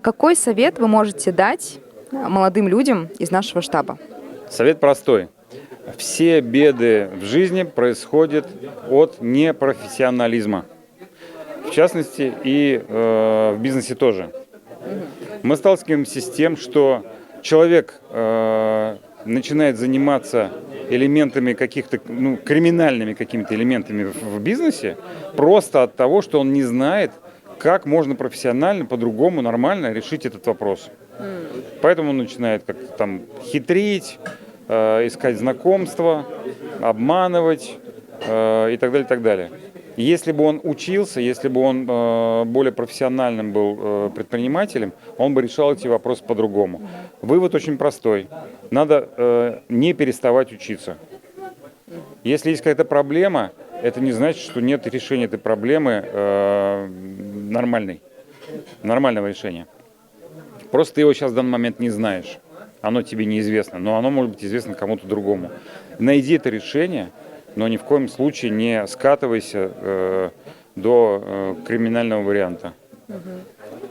Какой совет вы можете дать молодым людям из нашего штаба? Совет простой. Все беды в жизни происходят от непрофессионализма. В частности, и в бизнесе тоже. Мы сталкиваемся с тем, что человек начинает заниматься элементами каких-то, криминальными какими-то элементами в бизнесе, просто от того, что он не знает, как можно профессионально, по-другому, нормально решить этот вопрос. Поэтому он начинает как-то там хитрить, искать знакомства, обманывать и так далее, и так далее. Если бы он учился, если бы он более профессиональным был предпринимателем, он бы решал эти вопросы по-другому. Вывод очень простой. Надо не переставать учиться. Если есть какая-то проблема, это не значит, что нет решения этой проблемы нормального решения. Просто ты его сейчас в данный момент не знаешь. Оно тебе неизвестно, но оно может быть известно кому-то другому. Найди это решение, но ни в коем случае не скатывайся до криминального варианта.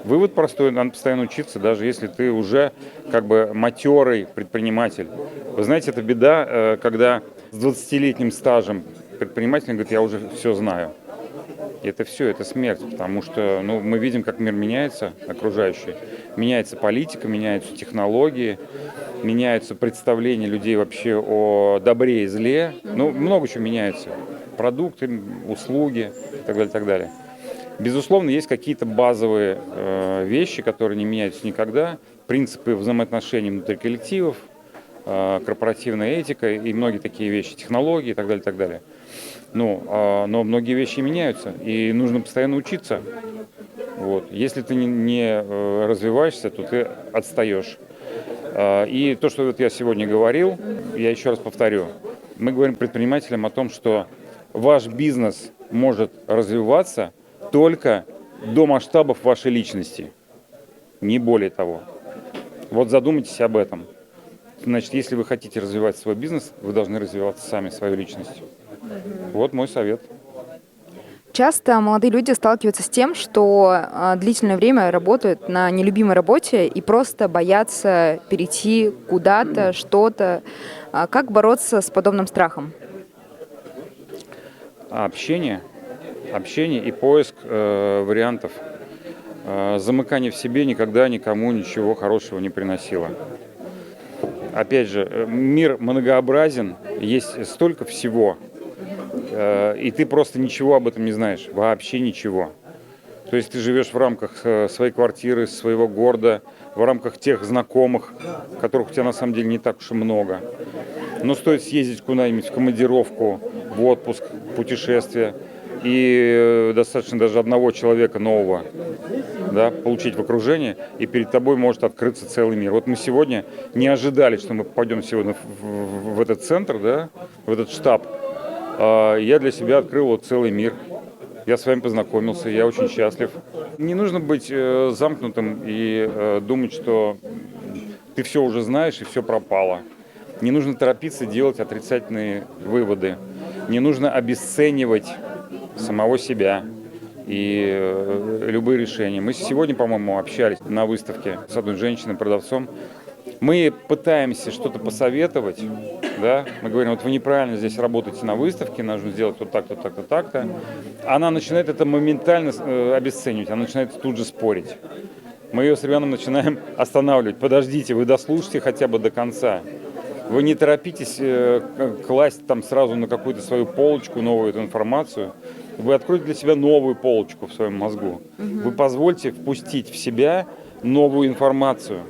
Вывод простой, надо постоянно учиться, даже если ты уже как бы матерый предприниматель. Вы знаете, это беда, когда с 20-летним стажем предприниматель говорит, я уже все знаю. И это все, это смерть, потому что мы видим, как мир меняется, окружающий. Меняется политика, меняются технологии, меняются представления людей вообще о добре и зле. Много чего меняется. Продукты, услуги и так далее, и так далее. Безусловно, есть какие-то базовые вещи, которые не меняются никогда. Принципы взаимоотношений внутри коллективов, корпоративная этика и многие такие вещи, технологии и так далее, и так далее. Но многие вещи меняются, и нужно постоянно учиться. Вот. Если ты не развиваешься, то ты отстаешь. И то, что я сегодня говорил, я еще раз повторю. Мы говорим предпринимателям о том, что ваш бизнес может развиваться только до масштабов вашей личности. Не более того. Вот задумайтесь об этом. Значит, если вы хотите развивать свой бизнес, вы должны развиваться сами, свою личность. Вот мой совет. Часто молодые люди сталкиваются с тем, что длительное время работают на нелюбимой работе и просто боятся перейти куда-то, что-то. Как бороться с подобным страхом? Общение и поиск вариантов. Замыкание в себе никогда никому ничего хорошего не приносило. Опять же, мир многообразен, есть столько всего, и ты просто ничего об этом не знаешь, вообще ничего. То есть ты живешь в рамках своей квартиры, своего города, в рамках тех знакомых, которых у тебя на самом деле не так уж и много. Но стоит съездить куда-нибудь в командировку, в отпуск, в путешествие, и достаточно даже одного человека нового, да, получить в окружении, и перед тобой может открыться целый мир. Вот мы сегодня не ожидали, что мы попадем сегодня в этот центр, да, в этот штаб. Я для себя открыл целый мир. Я с вами познакомился, я очень счастлив. Не нужно быть замкнутым и думать, что ты все уже знаешь и все пропало. Не нужно торопиться делать отрицательные выводы. Не нужно обесценивать самого себя и любые решения. Мы сегодня, по-моему, общались на выставке с одной женщиной-продавцом. Мы пытаемся что-то посоветовать, да? Мы говорим, вот вы неправильно здесь работаете на выставке, нужно сделать вот так-то, так-то, так-то. Она начинает это моментально обесценивать, она начинает тут же спорить. Мы ее с Иваном начинаем останавливать. Подождите, вы дослушайте хотя бы до конца. Вы не торопитесь класть там сразу на какую-то свою полочку новую эту информацию. Вы откроете для себя новую полочку в своем мозгу. Вы позвольте впустить в себя новую информацию.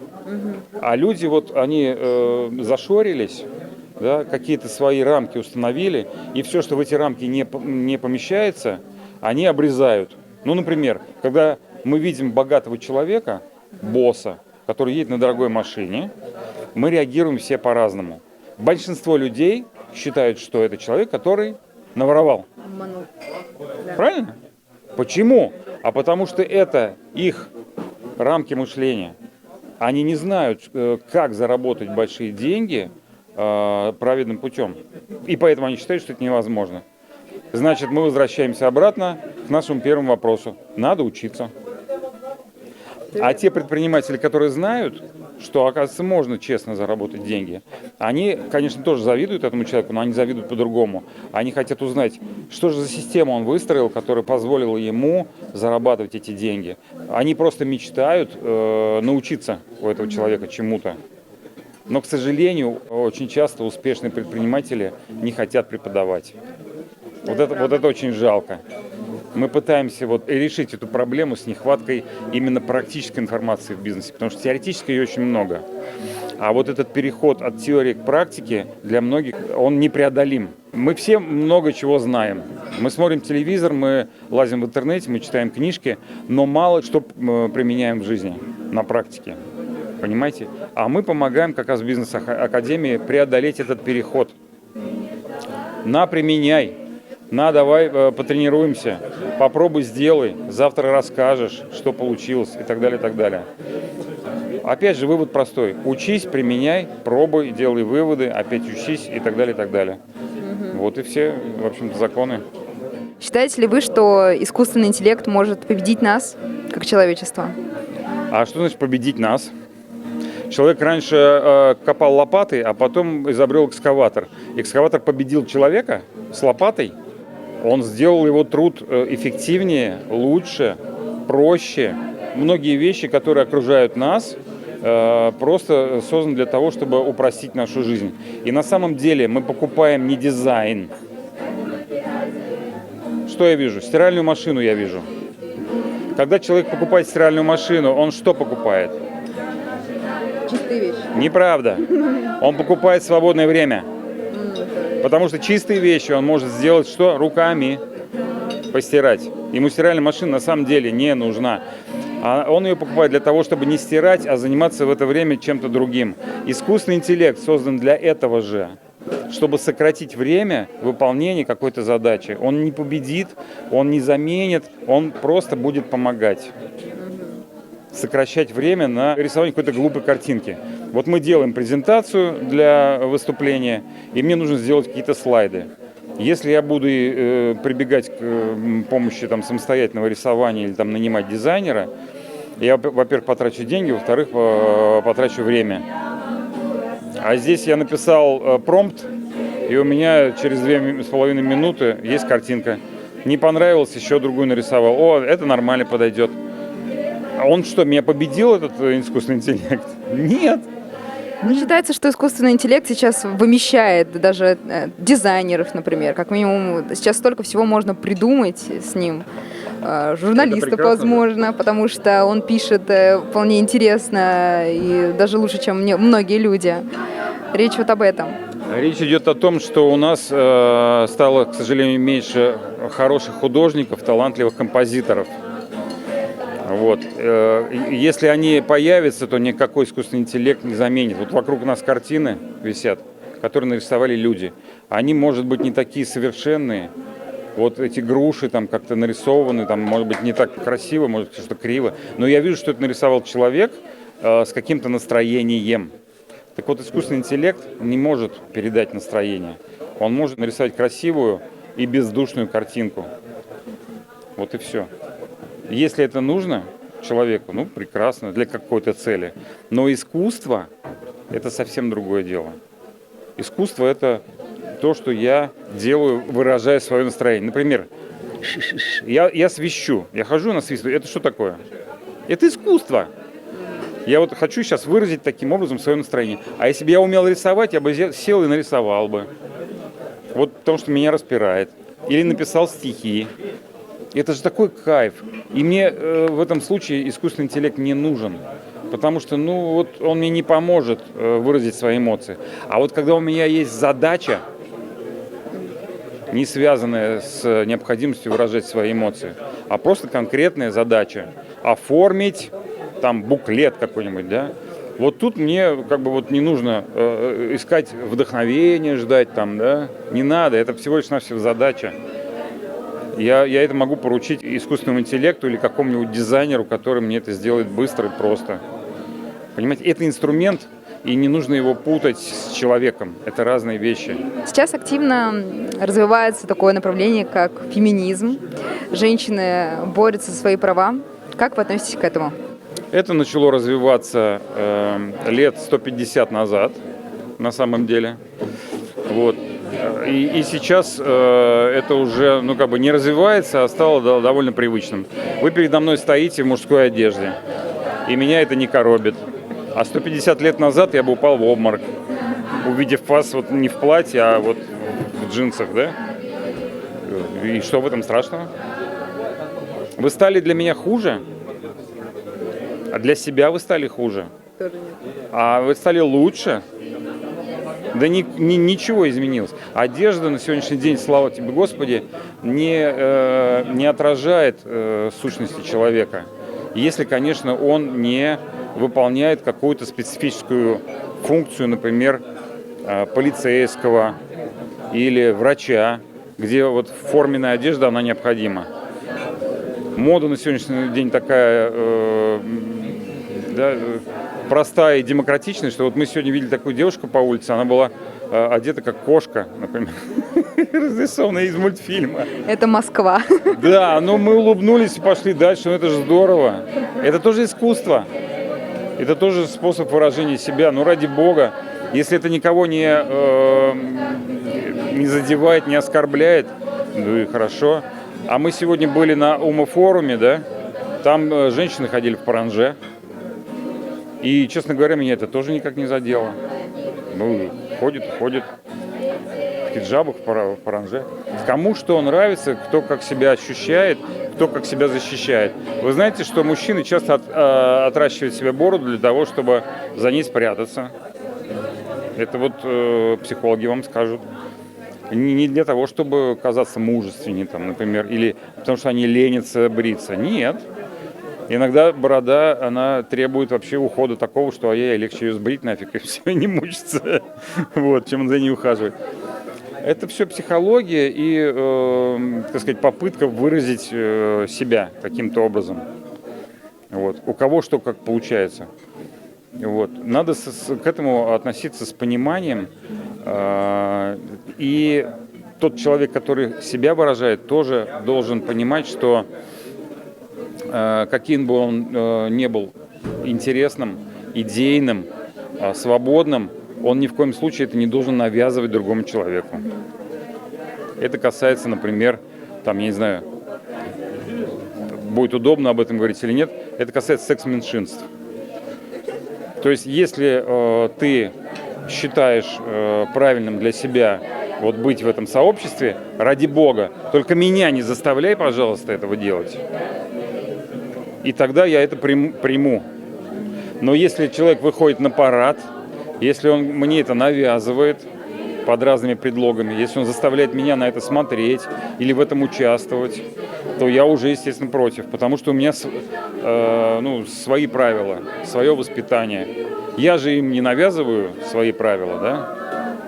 А люди, они зашорились, да, какие-то свои рамки установили, и все, что в эти рамки не помещается, они обрезают. Например, когда мы видим богатого человека, босса, который едет на дорогой машине, мы реагируем все по-разному. Большинство людей считают, что это человек, который наворовал. Обманул. Правильно? Почему? А потому что это их рамки мышления. Они не знают, как заработать большие деньги праведным путем. И поэтому они считают, что это невозможно. Значит, мы возвращаемся обратно к нашему первому вопросу. Надо учиться. А те предприниматели, которые знают, что, оказывается, можно честно заработать деньги, они, конечно, тоже завидуют этому человеку, но они завидуют по-другому. Они хотят узнать, что же за систему он выстроил, которая позволила ему зарабатывать эти деньги. Они просто мечтают научиться у этого человека чему-то. Но, к сожалению, очень часто успешные предприниматели не хотят преподавать. Вот это очень жалко. Мы пытаемся решить эту проблему с нехваткой именно практической информации в бизнесе, потому что теоретической ее очень много. А вот этот переход от теории к практике для многих, он непреодолим. Мы все много чего знаем. Мы смотрим телевизор, мы лазим в интернете, мы читаем книжки, но мало что применяем в жизни на практике. Понимаете? А мы помогаем как раз в бизнес-академии преодолеть этот переход. Применяй. Давай потренируемся, попробуй, сделай, завтра расскажешь, что получилось и так далее, и так далее. Опять же, вывод простой. Учись, применяй, пробуй, делай выводы, опять учись и так далее, и так далее. Вот и все, в общем-то, законы. Считаете ли вы, что искусственный интеллект может победить нас, как человечество? А что значит победить нас? Человек раньше копал лопатой, а потом изобрел экскаватор. Экскаватор победил человека с лопатой. Он сделал его труд эффективнее, лучше, проще. Многие вещи, которые окружают нас, просто созданы для того, чтобы упростить нашу жизнь. И на самом деле мы покупаем не дизайн. Что я вижу? Стиральную машину я вижу. Когда человек покупает стиральную машину, он что покупает? Чистые вещи. Неправда. Он покупает свободное время. Потому что чистые вещи он может сделать что? Руками постирать. Ему стиральная машина на самом деле не нужна. А он ее покупает для того, чтобы не стирать, а заниматься в это время чем-то другим. Искусственный интеллект создан для этого же, чтобы сократить время выполнения какой-то задачи. Он не победит, он не заменит, он просто будет помогать. Сокращать время на рисование какой-то глупой картинки. Вот мы делаем презентацию для выступления, и мне нужно сделать какие-то слайды. Если я буду прибегать к помощи самостоятельного рисования или нанимать дизайнера, я, во-первых, потрачу деньги, во-вторых, потрачу время. А здесь я написал промпт, и у меня через 2,5 минуты есть картинка. Не понравилось, еще другую нарисовал. О, это нормально подойдет. А он что, меня победил, этот искусственный интеллект? Нет. Считается, что искусственный интеллект сейчас вымещает даже дизайнеров, например. Как минимум, сейчас столько всего можно придумать с ним. Журналистов, возможно, потому что он пишет вполне интересно и даже лучше, чем многие люди. Речь вот об этом. Речь идет о том, что у нас стало, к сожалению, меньше хороших художников, талантливых композиторов. Вот. Если они появятся, то никакой искусственный интеллект не заменит. Вот вокруг нас картины висят, которые нарисовали люди. Они, может быть, не такие совершенные. Вот эти груши как-то нарисованы, может быть, не так красиво, может, что-то криво. Но я вижу, что это нарисовал человек с каким-то настроением. Так вот, искусственный интеллект не может передать настроение. Он может нарисовать красивую и бездушную картинку. Вот и все. Если это нужно человеку, прекрасно, для какой-то цели. Но искусство – это совсем другое дело. Искусство – это то, что я делаю, выражая свое настроение. Например, я свищу, я хожу на свисту. Это что такое? Это искусство. Я хочу сейчас выразить таким образом свое настроение. А если бы я умел рисовать, я бы сел и нарисовал бы. Вот потому что меня распирает. Или написал стихи. Это же такой кайф. И мне в этом случае искусственный интеллект не нужен. Потому что, он мне не поможет выразить свои эмоции. А вот когда у меня есть задача, не связанная с необходимостью выражать свои эмоции, а просто конкретная задача оформить буклет какой-нибудь, да. Вот тут мне не нужно искать вдохновение, ждать да. Не надо, это всего лишь навсего задача. Я это могу поручить искусственному интеллекту или какому-нибудь дизайнеру, который мне это сделает быстро и просто. Понимаете, это инструмент, и не нужно его путать с человеком. Это разные вещи. Сейчас активно развивается такое направление, как феминизм. Женщины борются за свои права. Как вы относитесь к этому? Это начало развиваться лет 150 назад, на самом деле. Вот. И сейчас это уже, ну, как бы не развивается, а стало довольно привычным. Вы передо мной стоите в мужской одежде, и меня это не коробит. А 150 лет назад я бы упал в обморок, увидев вас вот не в платье, а вот в джинсах, да? И что в этом страшного? Вы стали для меня хуже, а для себя вы стали хуже. А вы стали лучше. Да ничего изменилось. Одежда на сегодняшний день, слава тебе, Господи, не отражает сущности человека. Если, конечно, он не выполняет какую-то специфическую функцию, например, полицейского или врача, где вот форменная одежда, она необходима. Мода на сегодняшний день такая простая и демократичная, что вот мы сегодня видели такую девушку по улице, она была одета как кошка, например, разрисованная из мультфильма. Это Москва. Да, но мы улыбнулись и пошли дальше, ну это же здорово. Это тоже искусство, это тоже способ выражения себя, ну ради Бога. Если это никого не задевает, не оскорбляет, ну и хорошо. А мы сегодня были на УМА-форуме, да, там женщины ходили в паранже. И, честно говоря, меня это тоже никак не задело. Ну, ходит в хиджабах, в паранже. Кому что нравится, кто как себя ощущает, кто как себя защищает. Вы знаете, что мужчины часто отращивают себе бороду для того, чтобы за ней спрятаться. Это вот психологи вам скажут. Не для того, чтобы казаться мужественнее, там, например, или потому что они ленятся бриться. Нет. Иногда борода, она требует вообще ухода такого, что ай-яй, легче ее сбрить нафиг, и все, не мучиться, вот, чем за ней ухаживать. Это все психология и, так сказать, попытка выразить себя каким-то образом. Вот. У кого что как получается. Вот. Надо к этому относиться с пониманием. И тот человек, который себя выражает, тоже должен понимать, что каким бы он ни был интересным, идейным, свободным, он ни в коем случае это не должен навязывать другому человеку. Это касается, например, там, я не знаю, будет удобно об этом говорить или нет, это касается секс-меньшинств. То есть, если ты считаешь правильным для себя вот быть в этом сообществе, ради Бога, только меня не заставляй, пожалуйста, этого делать. И тогда я это приму. Но если человек выходит на парад, если он мне это навязывает под разными предлогами, если он заставляет меня на это смотреть или в этом участвовать, то я уже, естественно, против. Потому что у меня свои правила, свое воспитание. Я же им не навязываю свои правила, да?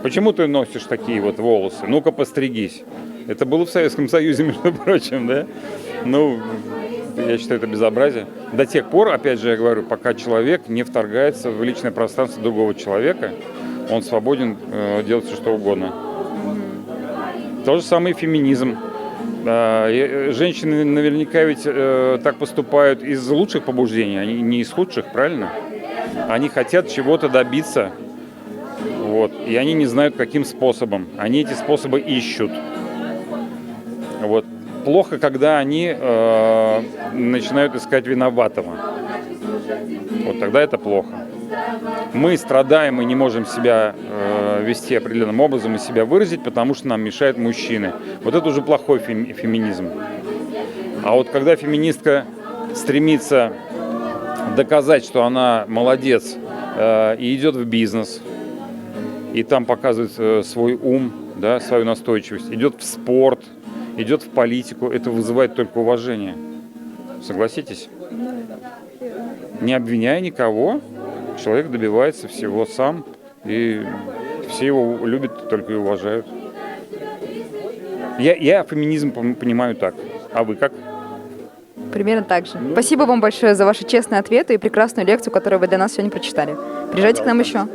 Почему ты носишь такие вот волосы? Ну-ка, постригись. Это было в Советском Союзе, между прочим, да? Ну, я считаю, это безобразие. До тех пор, опять же, я говорю, пока человек не вторгается в личное пространство другого человека, он свободен делать все, что угодно. То же самое и феминизм. Женщины наверняка ведь так поступают из лучших побуждений, они не из худших, правильно? Они хотят чего-то добиться, вот, и они не знают, каким способом. Они эти способы ищут. Вот. Плохо, когда они начинают искать виноватого. Вот тогда это плохо. Мы страдаем и не можем себя вести определенным образом и себя выразить, потому что нам мешают мужчины. Вот это уже плохой феминизм. А вот когда феминистка стремится доказать, что она молодец, и идет в бизнес, и там показывает свой ум, да, свою настойчивость, идет в спорт, идет в политику, это вызывает только уважение. Согласитесь? Не обвиняя никого, человек добивается всего сам, и все его любят, только и уважают. Я феминизм понимаю так. А вы как? Примерно так же. Спасибо вам большое за ваши честные ответы и прекрасную лекцию, которую вы для нас сегодня прочитали. Приезжайте к нам еще.